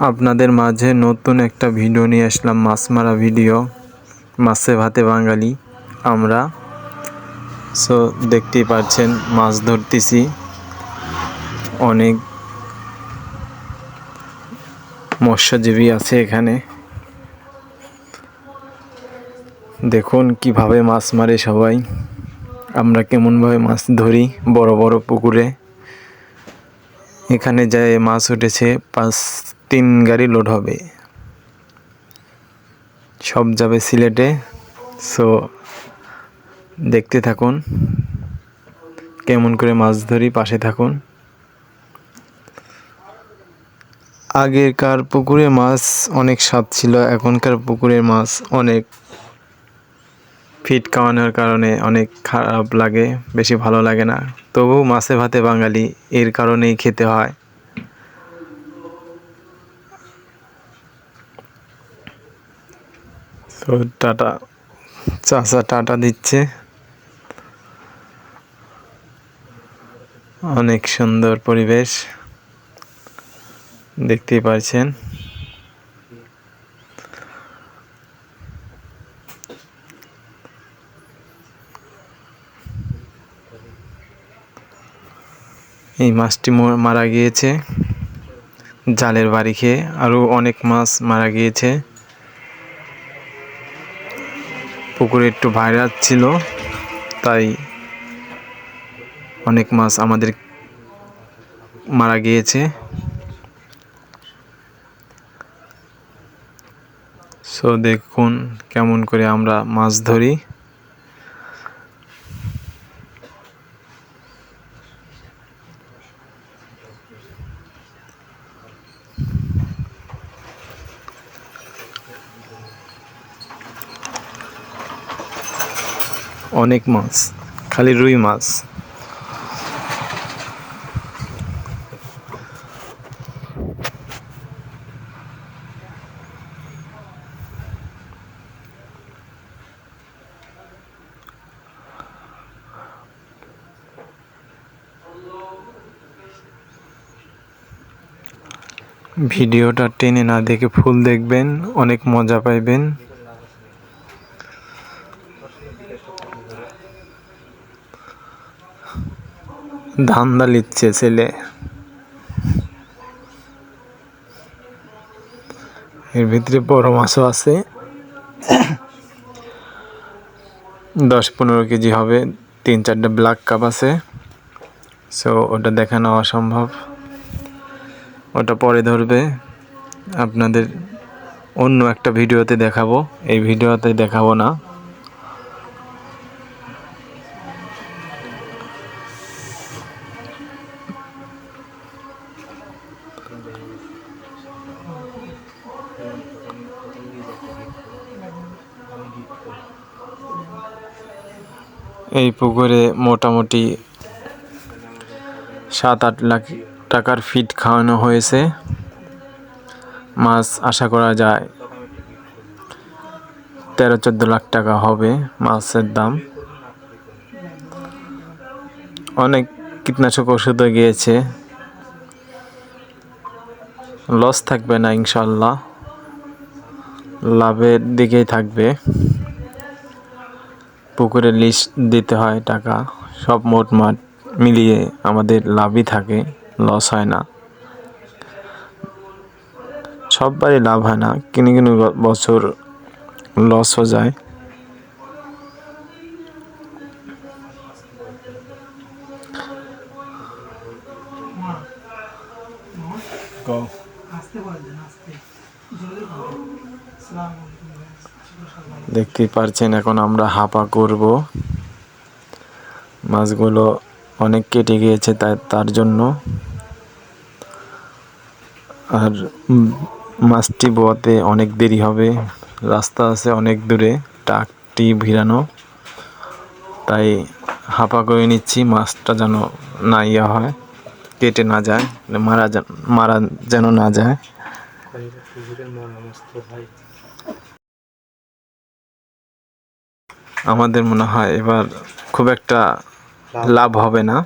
আপনাদের মাঝে নতুন একটা ভিডিও নিয়ে আসলাম, মাছ মারা ভিডিও। মাছে ভাতে বাঙালি আমরা। সো দেখতেই পাচ্ছেন মাছ ধরতেছি। অনেক মৎস্যজীবী আছে এখানে। দেখুন কিভাবে মাছ মারে সবাই। আমরা কেমনভাবে মাছ ধরি বড় বড় পুকুরে। এখানে যায় মাছ উঠেছে 3 গাড়ি লোড হবে, সব যাবে সিলেটে। সো দেখতে থাকুন কেমন করে মাছ ধরি, পাশে থাকুন। আগেকার পুকুরে মাছ অনেক স্বাদ ছিল, এখনকার পুকুরের মাছ অনেক ফিট খাওয়ানোর কারণে অনেক খারাপ লাগে, বেশি ভালো লাগে না। তবু মাছে ভাতে বাঙালি, এর কারণেই খেতে হয়। তো টাটা, চাচা টাটা দিচ্ছে। অনেক সুন্দর পরিবেশ দেখতেই পাচ্ছেন। এই মাছটি মারা গিয়েছে জালের বাড়ি খেয়ে। আরও অনেক মাছ মারা গিয়েছে। পুকুরে একটু ভাইরাস ছিল, তাই অনেক মাছ আমাদের মারা গিয়েছে। সো দেখুন কেমন করে আমরা মাছ ধরি। অনেক মাছ, খালি রুই মাছ। ভিডিওটা টেনে না দেখে ফুল দেখবেন, অনেক মজা পাইবেন। ধান্দা লিচ্ছে ছেলে। এর ভিতরে বড় মাছও আছে, 10-15 কেজি হবে। 3-4টা ব্ল্যাক কাপ আছে। সো ওটা দেখানো অসম্ভব, ওটা পরে ধরবে। আপনাদের অন্য একটা ভিডিওতে দেখাবো, এই ভিডিওতে দেখাবো না। এই পুকুরে মোটামুটি 7-8 লাখ টাকার ফিড খাওয়ানো হয়েছে। মাছ আশা করা যায় 13-14 লাখ টাকা হবে মাছের দাম। অনেক কীটনাশক ওষুধও গিয়েছে। লস থাকবে না ইনশাল্লাহ, লাভের দিকেই থাকবে। পুকুরে লিস্ট দিতে হয় টাকা, সব মোটমাট মিলিয়ে আমাদের লাভই থাকে, লস হয় না। সববারই লাভ হয় না, কিনে বছর লসও যায়। দেখতেই পারছেন এখন আমরা হাপা করব। মাছগুলো অনেক কেটে গিয়েছে তার জন্য। আর মাছটি বোয়াতে অনেক দেরি হবে, রাস্তা আছে অনেক দূরে, ট্রাকটি ভিড়ানো। তাই হাপা করে নিচ্ছি, মাছটা যেন না হয়, কেটে না যায়, মারা যেন না যায়। আমাদের মনে হয় এবার খুব একটা লাভ হবে না।